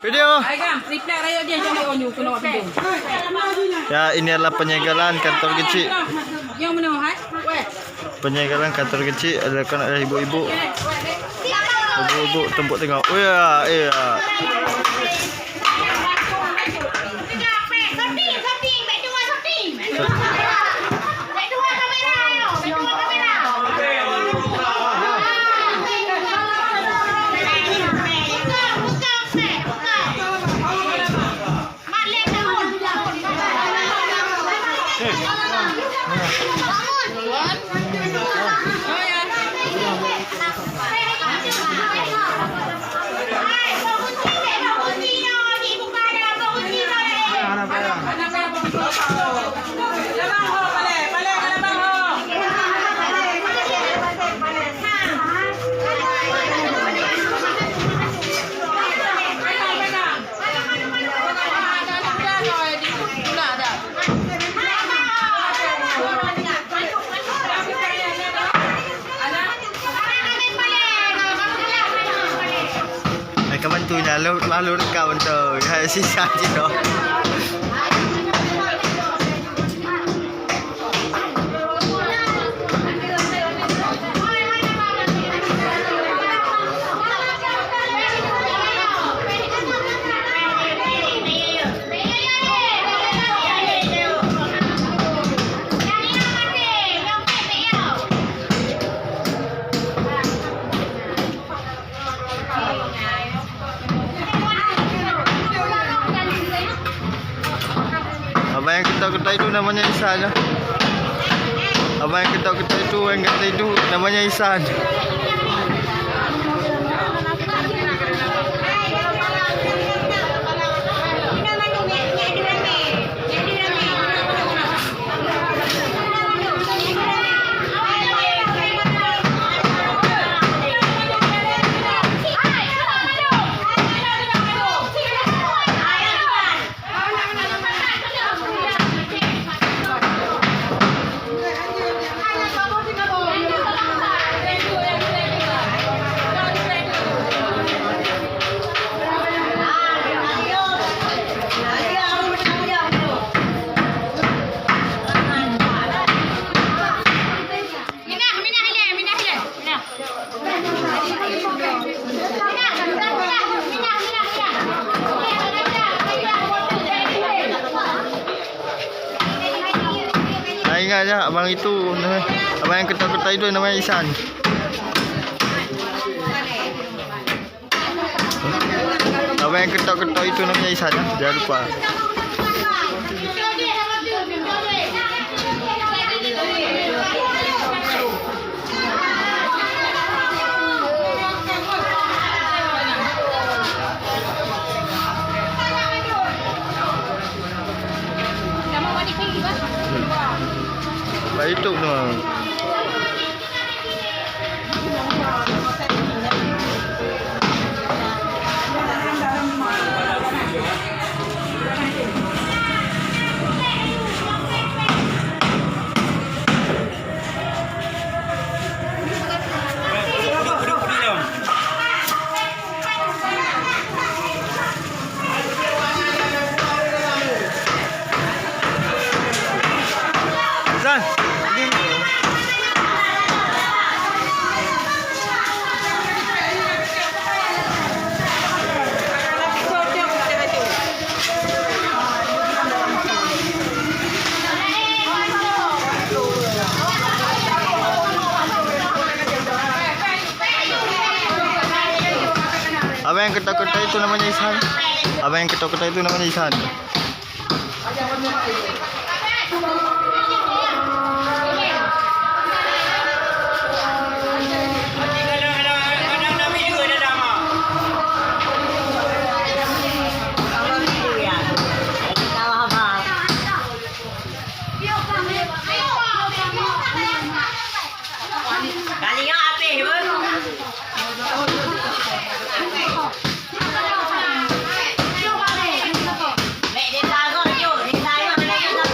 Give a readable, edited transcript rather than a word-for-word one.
Video. Reply raya dia jangan on you kena buat video. Ya, ini adalah penyegalan kantor kecil. Yang mana hai? Penyegalan kantor kecil adalah oleh ibu-ibu. Ibu-ibu tempuk tengok. Oh ya, ya. Kawan tu lalu kawan tu sisa je tu. Abang yang ketak-ketak itu namanya Ihsan. Abang yang ketak-ketak itu yang kata itu namanya Ihsan. Ingat je abang itu, abang yang ketak-ketak itu namanya Ihsan. Abang yang ketak-ketak itu namanya Ihsan, jangan lupa. Baik itu tu. Ihsan. Abang yang ketak-ketak itu namanya Ihsan. Abang yang ketak-ketak itu namanya Ihsan. Kalian apa ni? Mẹ đến ta rồi, đi ta rồi,